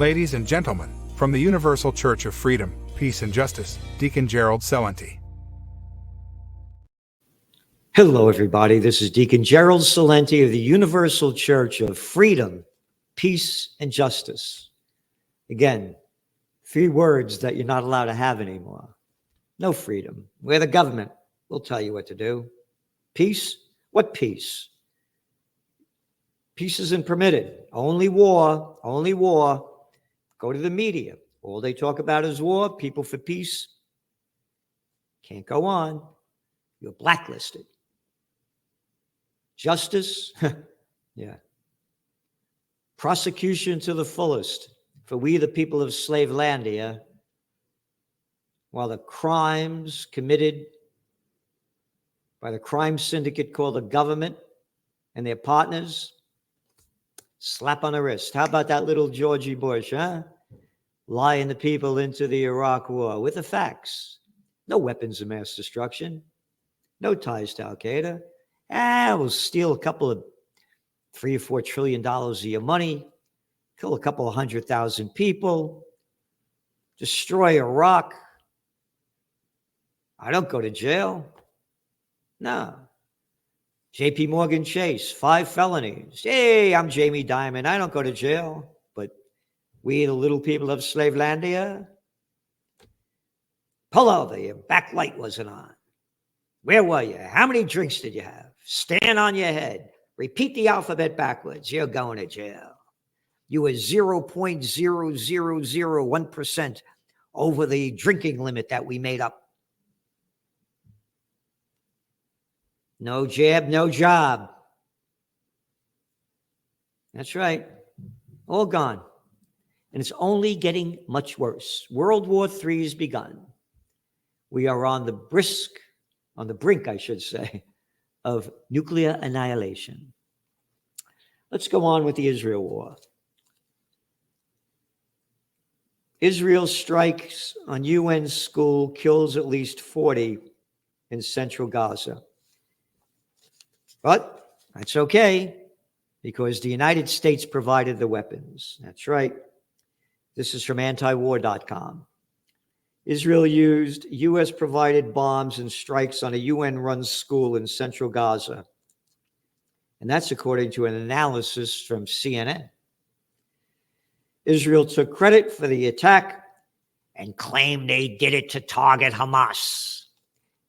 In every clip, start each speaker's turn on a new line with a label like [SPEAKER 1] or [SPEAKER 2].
[SPEAKER 1] Ladies and gentlemen, from the Universal Church of Freedom, Peace and Justice, Deacon Gerald Celente.
[SPEAKER 2] Hello, everybody. This is Deacon Gerald Celente of the Universal Church of Freedom, Peace and Justice. Again, 3 words that you're not allowed to have anymore. No freedom. We're the government. We'll tell you what to do. Peace? What peace? Peace isn't permitted. Only war. Only war. Go to the media. All they talk about is war. People for peace. Can't go on. You're blacklisted. Justice? Yeah. Prosecution to the fullest for we the people of Slavelandia, while the crimes committed by the crime syndicate called the government and their partners, slap on the wrist. How about that little Georgie Bush, huh? Lying the people into the Iraq war with the facts. No weapons of mass destruction. No ties to Al-Qaeda. We'll steal a couple of $3 or $4 trillion of your money, kill a couple of 100,000 people, destroy Iraq. I don't go to jail. No. JP Morgan Chase, 5 felonies. Hey, I'm Jamie Dimon. I don't go to jail. But we, the little people of Slavelandia, pull over. Your back light wasn't on. Where were you? How many drinks did you have? Stand on your head. Repeat the alphabet backwards. You're going to jail. You were 0.0001% over the drinking limit that we made up. No jab, no job. That's right. All gone. And it's only getting much worse. World War III has begun. We are on the brink, I should say, of nuclear annihilation. Let's go on with the Israel war. Israel strikes on UN school, kills at least 40 in central Gaza. But that's okay, because the United States provided the weapons. That's right. This is from antiwar.com. Israel used U.S.-provided bombs and strikes on a UN-run school in central Gaza. And that's according to an analysis from CNN. Israel took credit for the attack and claimed they did it to target Hamas.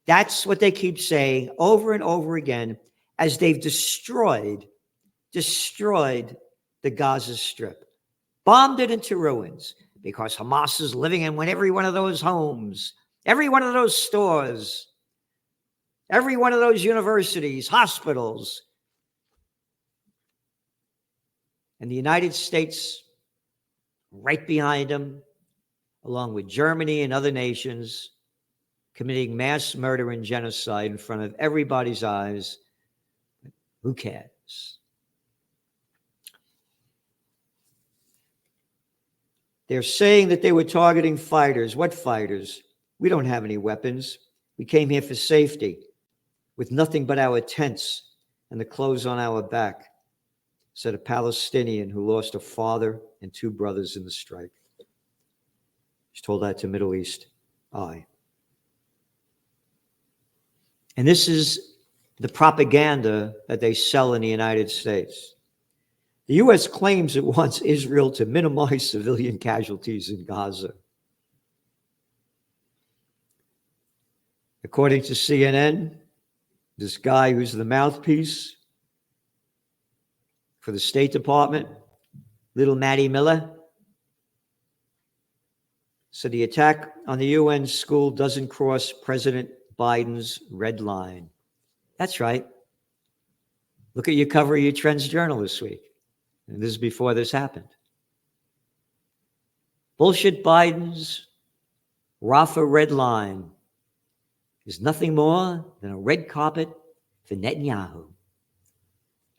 [SPEAKER 2] That's what they keep saying over and over again as they've destroyed the Gaza Strip, bombed it into ruins, because Hamas is living in every one of those homes, every one of those stores, every one of those universities, hospitals. And the United States, right behind them, along with Germany and other nations, committing mass murder and genocide in front of everybody's eyes. Who cares? They're saying that they were targeting fighters. What fighters? We don't have any weapons. We came here for safety with nothing but our tents and the clothes on our back, said a Palestinian who lost a father and 2 brothers in the strike. He's told that to Middle East Eye. And this is the propaganda that they sell in the United States. The U.S. claims it wants Israel to minimize civilian casualties in Gaza. According to CNN, this guy who's the mouthpiece for the State Department, little Maddie Miller, said the attack on the UN school doesn't cross President Biden's red line. That's right. Look at your cover of your Trends Journal this week. And this is before this happened. Bullshit Biden's Rafah red line is nothing more than a red carpet for Netanyahu.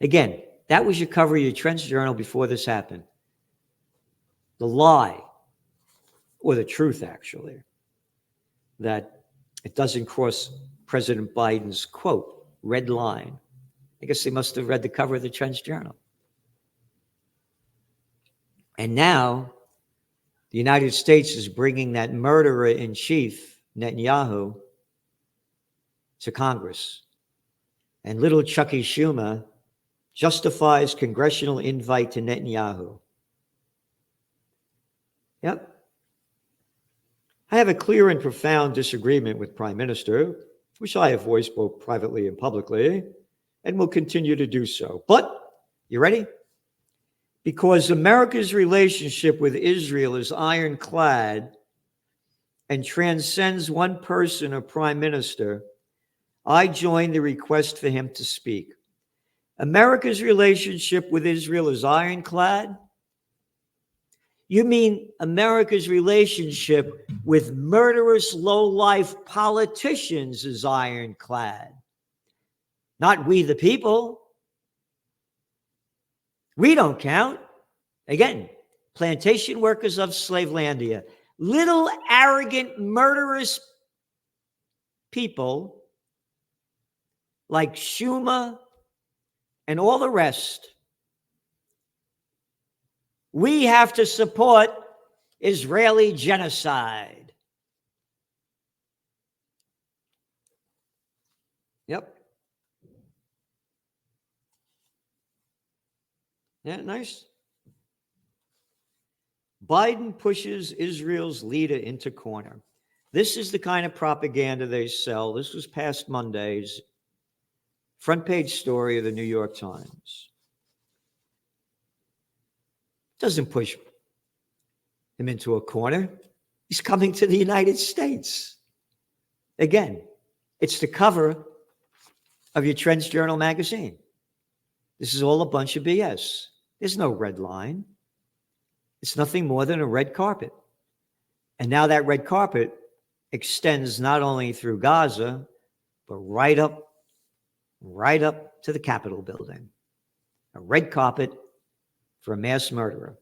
[SPEAKER 2] Again, that was your cover of your Trends Journal before this happened. The lie, or the truth actually, that it doesn't cross President Biden's, quote, red line. I guess they must have read the cover of the Trends Journal. And now The United States is bringing that murderer in chief, Netanyahu, to Congress. And little Chucky Schumer justifies congressional invite to Netanyahu. Yep. I have a clear and profound disagreement with Prime Minister, which I have voiced both privately and publicly, and will continue to do so. But, you ready? Because America's relationship with Israel is ironclad and transcends one person or prime minister, I join the request for him to speak. America's relationship with Israel is ironclad? You mean America's relationship with murderous, low-life politicians is ironclad? Not we the people. We don't count. Again, plantation workers of Slavelandia, little arrogant, murderous people like Schumer and all the rest. We have to support Israeli genocide. Yep. Yeah, nice. Biden pushes Israel's leader into corner. This is the kind of propaganda they sell. This was past Monday's front page story of the New York Times. Doesn't push him into a corner. He's coming to the United States. Again, it's the cover of your Trends Journal magazine. This is all a bunch of BS. There's no red line. It's nothing more than a red carpet. And now that red carpet extends not only through Gaza, but right up to the Capitol building. A red carpet for a mass murderer.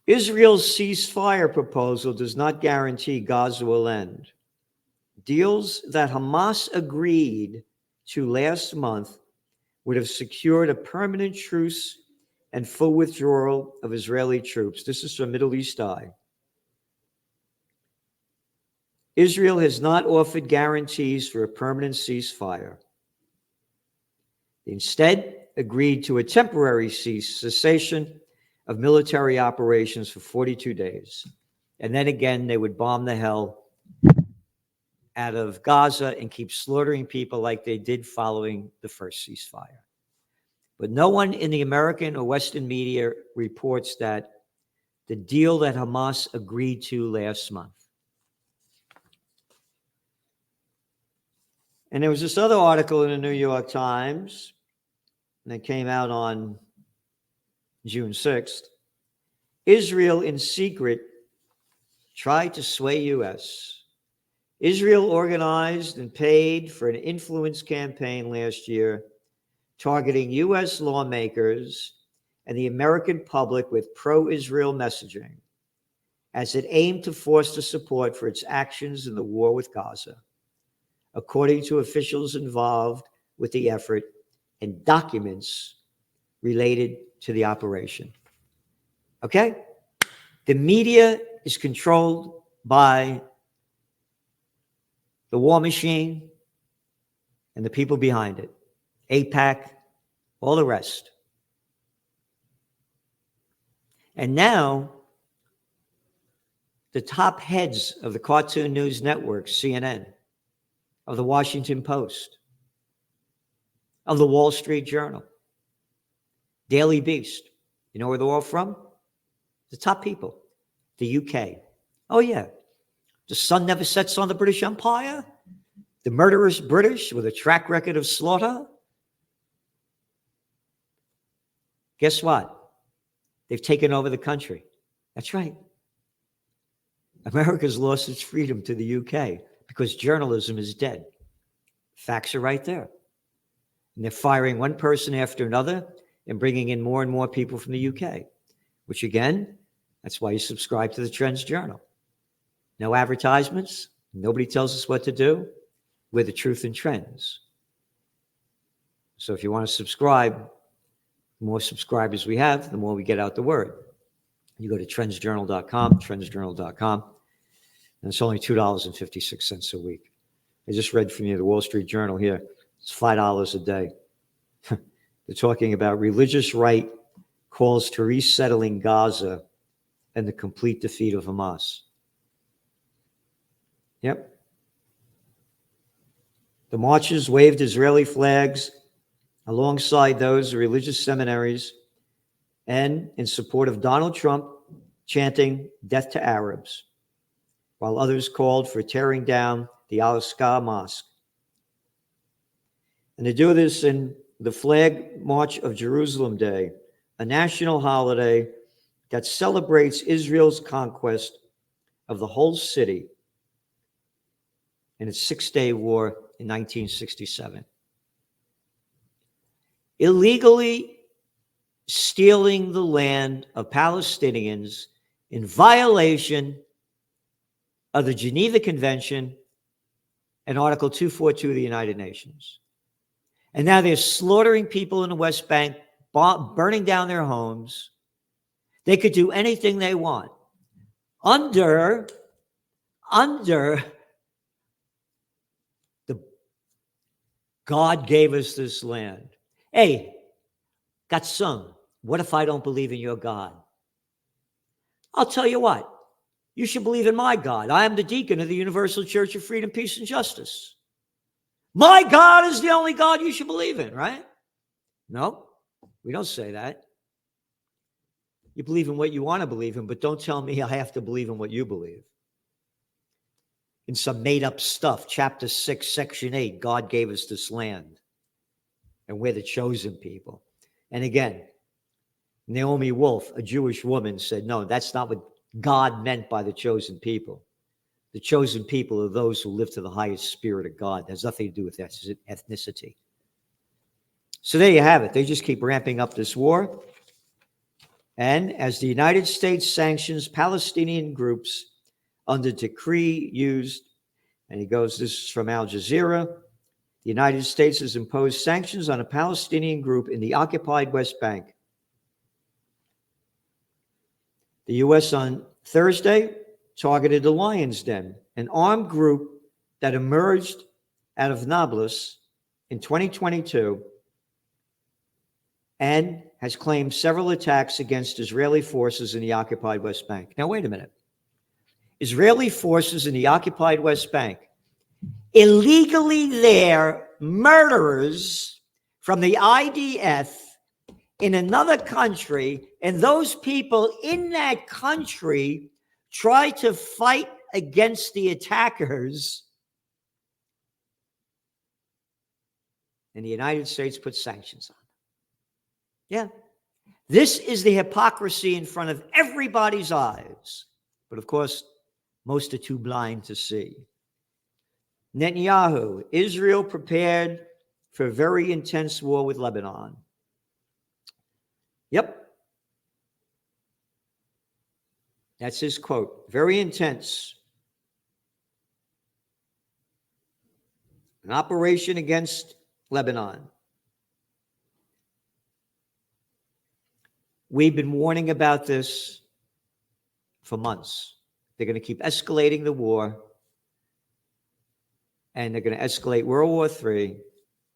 [SPEAKER 2] Israel's ceasefire proposal does not guarantee Gaza will end. Deals that Hamas agreed to last month would have secured a permanent truce and full withdrawal of Israeli troops. This is from Middle East Eye. Israel has not offered guarantees for a permanent ceasefire. They instead agreed to a temporary cessation of military operations for 42 days. And then again, they would bomb the hell out of Gaza and keep slaughtering people like they did following the first ceasefire. But no one in the American or Western media reports that the deal that Hamas agreed to last month. And there was this other article in the New York Times that came out on June 6th. Israel in secret tried to sway U.S. Israel organized and paid for an influence campaign last year targeting U.S. lawmakers and the American public with pro-Israel messaging as it aimed to foster support for its actions in the war with Gaza, according to officials involved with the effort and documents related to the operation. Okay? The media is controlled by the war machine and the people behind it. AIPAC, all the rest. And now, the top heads of the Cartoon News Network, CNN, of the Washington Post, of the Wall Street Journal, Daily Beast. You know where they're all from? The top people. The UK. Oh, yeah. The sun never sets on the British Empire. The murderous British with a track record of slaughter. Guess what? They've taken over the country. That's right. America's lost its freedom to the UK because journalism is dead. Facts are right there. And they're firing one person after another and bringing in more and more people from the UK, which again, that's why you subscribe to the Trends Journal. No advertisements. Nobody tells us what to do. We're the truth and trends. So if you want to subscribe, the more subscribers we have, the more we get out the word. You go to trendsjournal.com, and it's only $2.56 a week. I just read from you the Wall Street Journal here. It's $5 a day. They're talking about religious right calls to resettling Gaza and the complete defeat of Hamas. Yep. The marchers waved Israeli flags alongside those of religious seminaries and in support of Donald Trump, chanting death to Arabs, while others called for tearing down the Al-Aqsa Mosque. And they do this in the Flag March of Jerusalem Day, a national holiday that celebrates Israel's conquest of the whole city in its six-day war in 1967. Illegally stealing the land of Palestinians in violation of the Geneva Convention and Article 242 of the United Nations. And now they're slaughtering people in the West Bank, burning down their homes. They could do anything they want under the God gave us this land. Hey, got sung. What if I don't believe in your God? I'll tell you what. You should believe in my God. I am the deacon of the Universal Church of Freedom, Peace, and Justice. My God is the only God you should believe in, right? No, we don't say that. You believe in what you want to believe in, but don't tell me I have to believe in what you believe. In some made-up stuff, chapter 6, section 8, God gave us this land, and we're the chosen people. And again, Naomi Wolf, a Jewish woman, said, no, that's not what God meant by the chosen people. The chosen people are those who live to the highest spirit of God. It has nothing to do with ethnicity. So there you have it. They just keep ramping up this war. And as the United States sanctions Palestinian groups under decree used, and he goes, this is from Al Jazeera, the United States has imposed sanctions on a Palestinian group in the occupied West Bank. The U.S. on Thursday targeted the Lion's Den, an armed group that emerged out of Nablus in 2022 and has claimed several attacks against Israeli forces in the occupied West Bank. Now, wait a minute. Israeli forces in the occupied West Bank, illegally there, murderers from the IDF in another country, and those people in that country try to fight against the attackers, and the United States puts sanctions on them. Yeah. This is the hypocrisy in front of everybody's eyes. But of course, most are too blind to see. Netanyahu, Israel prepared for a very intense war with Lebanon. Yep. That's his quote. Very intense. An operation against Lebanon. We've been warning about this for months. They're going to keep escalating the war, and they're going to escalate World War III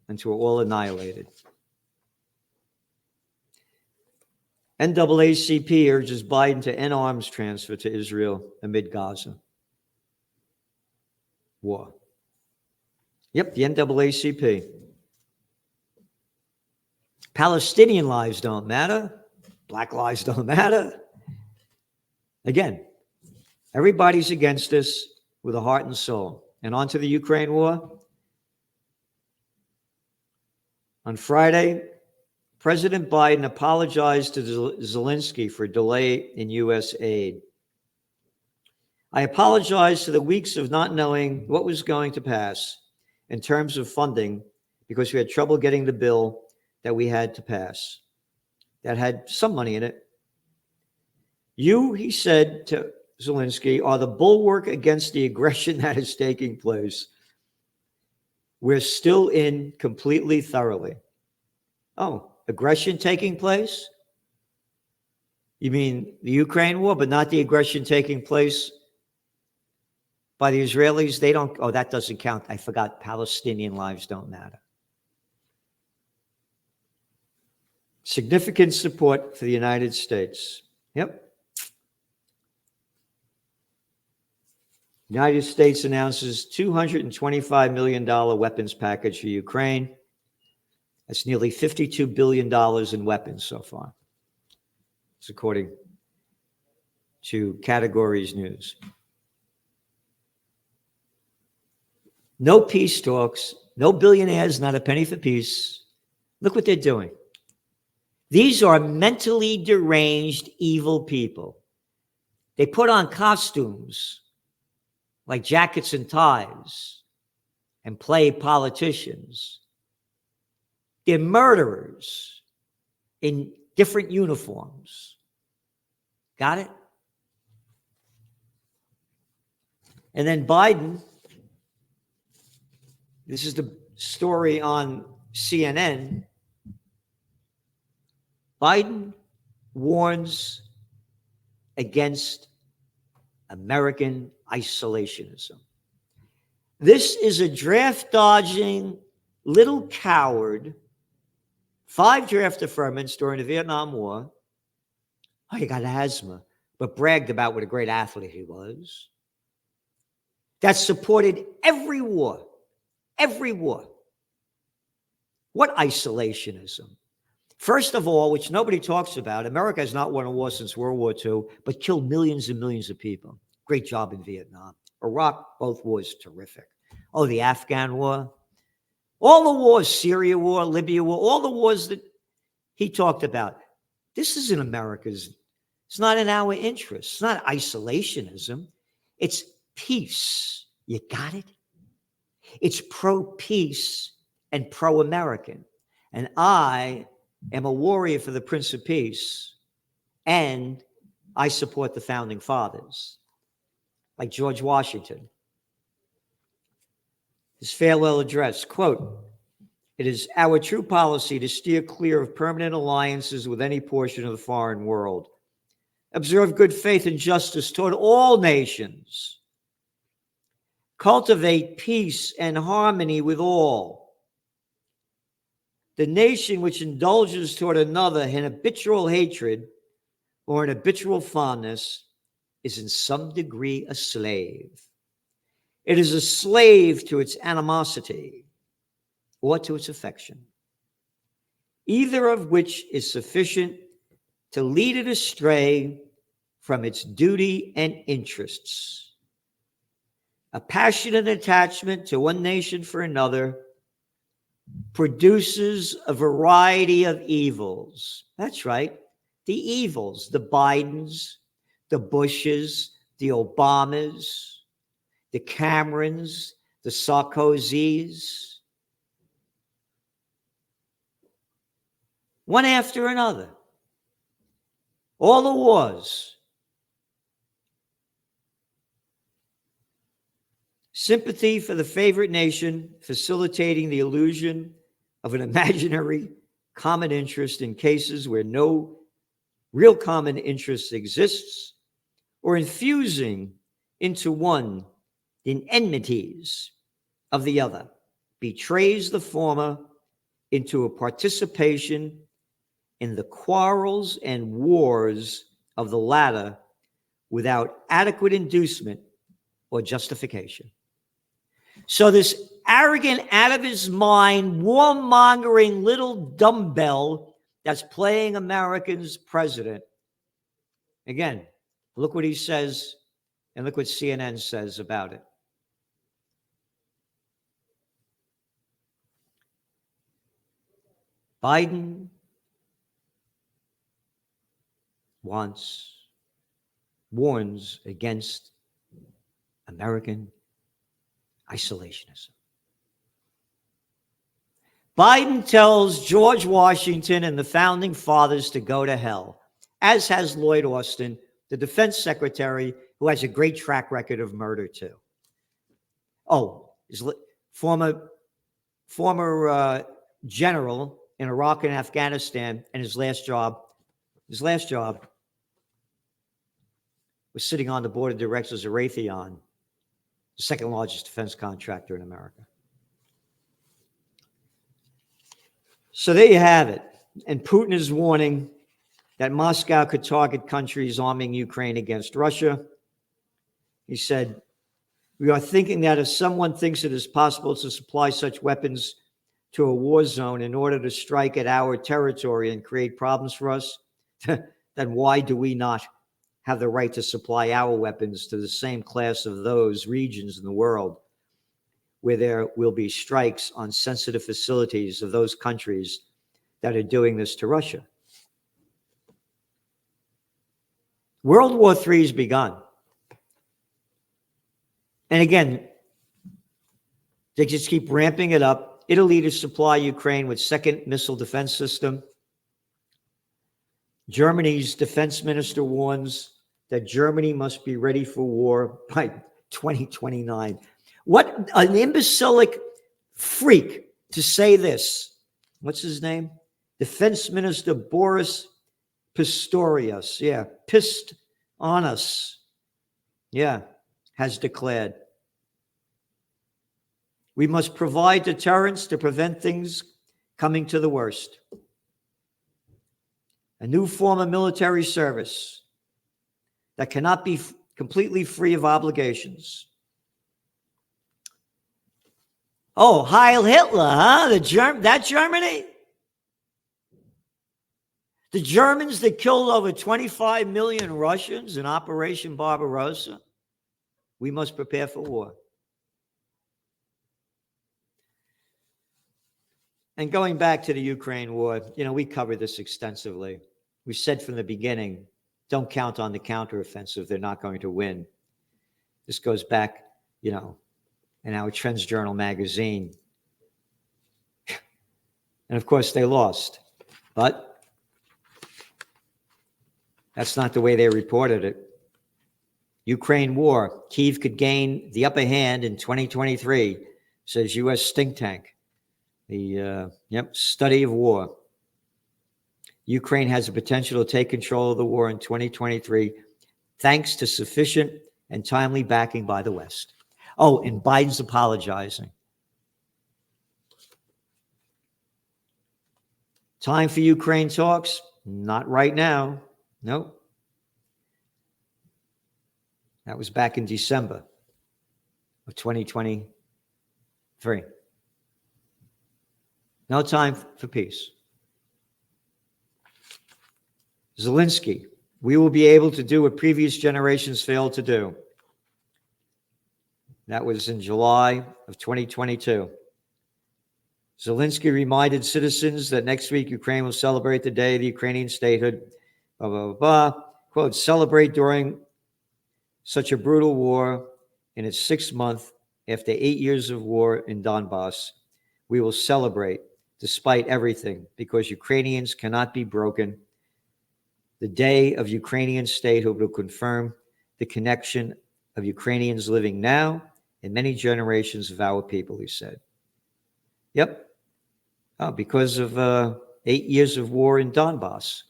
[SPEAKER 2] until we're all annihilated. NAACP urges Biden to end arms transfer to Israel amid Gaza war. Yep, the NAACP. Palestinian lives don't matter. Black lives don't matter. Again, everybody's against this with a heart and soul. And on to the Ukraine war. On Friday, President Biden apologized to Zelensky for delay in U.S. aid. I apologize for the weeks of not knowing what was going to pass in terms of funding because we had trouble getting the bill that we had to pass that had some money in it. You, he said to Zelensky, are the bulwark against the aggression that is taking place. We're still in completely thoroughly. Oh, aggression taking place? You mean the Ukraine war, but not the aggression taking place by the Israelis? They don't, oh, that doesn't count. I forgot Palestinian lives don't matter. Significant support for the United States. Yep. United States announces $225 million weapons package for Ukraine. That's nearly $52 billion in weapons so far. It's according to Categories News. No peace talks, no billionaires, not a penny for peace. Look what they're doing. These are mentally deranged, evil people. They put on costumes like jackets and ties and play politicians. They're murderers in different uniforms. Got it? And then Biden, this is the story on CNN. Biden warns against American isolationism. This is a draft dodging little coward, 5 draft deferments during the Vietnam War. Oh, he got asthma, but bragged about what a great athlete he was. That supported every war. Every war. What isolationism? First of all, which nobody talks about, America has not won a war since World War II, but killed millions and millions of people. Great job in Vietnam. Iraq, both wars, terrific. Oh, the Afghan war. All the wars, Syria war, Libya war, all the wars that he talked about. This isn't America's, it's not in our interest. It's not isolationism. It's peace. You got it? It's pro-peace and pro-American. And I am a warrior for the Prince of Peace, and I support the Founding Fathers, like George Washington. His farewell address, quote, "It is our true policy to steer clear of permanent alliances with any portion of the foreign world. Observe good faith and justice toward all nations. Cultivate peace and harmony with all. The nation which indulges toward another in habitual hatred or in habitual fondness is in some degree a slave. It is a slave to its animosity or to its affection, either of which is sufficient to lead it astray from its duty and interests. A passionate attachment to one nation for another produces a variety of evils." That's right. The evils, the Bidens, the Bushes, the Obamas, the Camerons, the Sarkozys, one after another. All the wars. Sympathy for the favorite nation, facilitating the illusion of an imaginary common interest in cases where no real common interest exists, or infusing into one the enmities of the other, betrays the former into a participation in the quarrels and wars of the latter without adequate inducement or justification. So this arrogant, out of his mind, warmongering little dumbbell that's playing America's president. Again, look what he says and look what CNN says about it. Biden warns against American isolationism. Biden tells George Washington and the Founding Fathers to go to hell, as has Lloyd Austin, the defense secretary, who has a great track record of murder too. Oh, his former general in Iraq and Afghanistan, and his last job was sitting on the board of directors of Raytheon, the second largest defense contractor in America. So there you have it. And Putin is warning that Moscow could target countries arming Ukraine against Russia. He said, "We are thinking that if someone thinks it is possible to supply such weapons to a war zone in order to strike at our territory and create problems for us, then why do we not have the right to supply our weapons to the same class of those regions in the world where there will be strikes on sensitive facilities of those countries that are doing this to Russia?" World War III has begun. And again, they just keep ramping it up. Italy to supply Ukraine with second missile defense system. Germany's defense minister warns that Germany must be ready for war by 2029. What an imbecilic freak to say this. What's his name? Defense Minister Boris Pistorius. Yeah, pissed on us. Yeah, has declared. We must provide deterrence to prevent things coming to the worst. A new form of military service that cannot be completely free of obligations. Oh, Heil Hitler, huh? That Germany? The Germans that killed over 25 million Russians in Operation Barbarossa? We must prepare for war. And going back to the Ukraine war, we covered this extensively. We said from the beginning, don't count on the counteroffensive. They're not going to win. This goes back, in our Trends Journal magazine. And of course, they lost. But that's not the way they reported it. Ukraine war, Kyiv could gain the upper hand in 2023, says U.S. think tank. The study of war. Ukraine has the potential to take control of the war in 2023, thanks to sufficient and timely backing by the West. Oh, and Biden's apologizing. Time for Ukraine talks? Not right now. Nope. That was back in December of 2023. No time for peace. Zelensky, we will be able to do what previous generations failed to do. That was in July of 2022. Zelensky reminded citizens that next week Ukraine will celebrate the day of the Ukrainian statehood. Blah, blah, blah, blah. Quote, celebrate during such a brutal war in its 6th month after 8 years of war in Donbass. We will celebrate despite everything because Ukrainians cannot be broken. The day of Ukrainian statehood will confirm the connection of Ukrainians living now and many generations of our people, he said. Yep. Oh, because of 8 years of war in Donbass.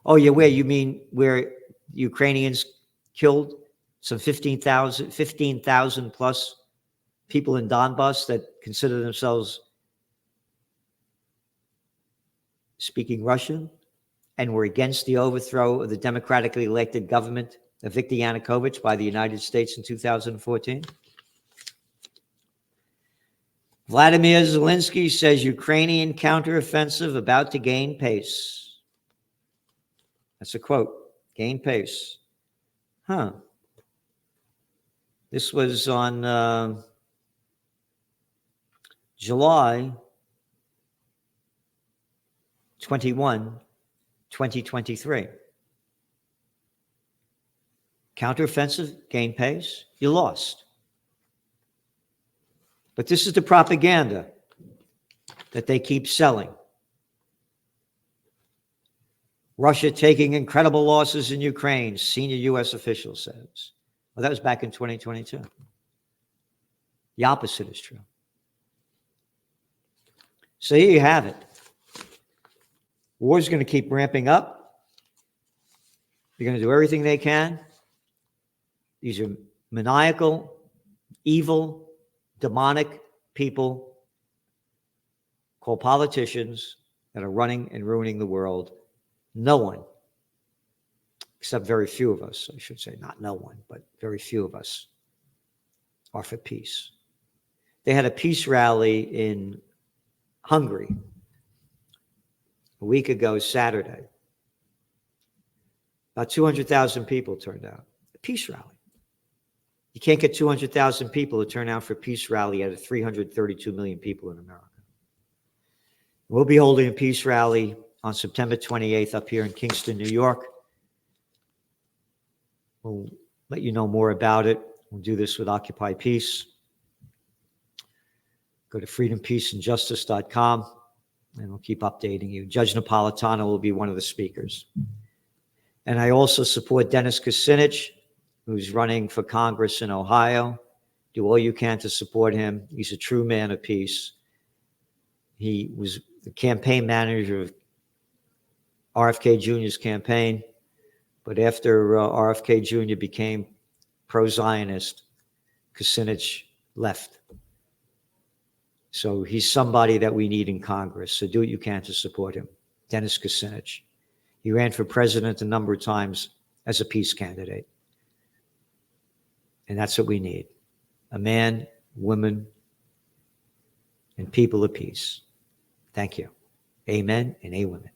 [SPEAKER 2] Oh, yeah, where? You mean where Ukrainians killed some 15,000 plus people in Donbass that consider themselves speaking Russian and were against the overthrow of the democratically elected government of Viktor Yanukovych by the United States in 2014? Vladimir Zelensky says Ukrainian counteroffensive about to gain pace. That's a quote, gain pace. Huh. This was on July 21, 2023. Counteroffensive, gain pace, you lost. But this is the propaganda that they keep selling. Russia taking incredible losses in Ukraine, senior U.S. official says. Well, that was back in 2022. The opposite is true. So here you have it. War's going to keep ramping up. They're going to do everything they can These are maniacal, evil, demonic people called politicians that are running and ruining the world. No one, except very few of us, I should say, not no one, but very few of us, are for peace. They had a peace rally in Hungary a week ago, Saturday. About 200,000 people turned out. A peace rally. You can't get 200,000 people to turn out for a peace rally out of 332 million people in America. We'll be holding a peace rally on September 28th up here in Kingston, New York. We'll let you know more about it. We'll do this with Occupy Peace. Go to freedompeaceandjustice.com and we'll keep updating you. Judge Napolitano will be one of the speakers. And I also support Dennis Kucinich, who's running for Congress in Ohio. Do all you can to support him. He's a true man of peace. He was the campaign manager of RFK Jr.'s campaign, but after RFK Jr. became pro-Zionist, Kucinich left. So he's somebody that we need in Congress. So do what you can to support him. Dennis Kucinich. He ran for president a number of times as a peace candidate. And that's what we need. A man, woman, and people of peace. Thank you. Amen and amen.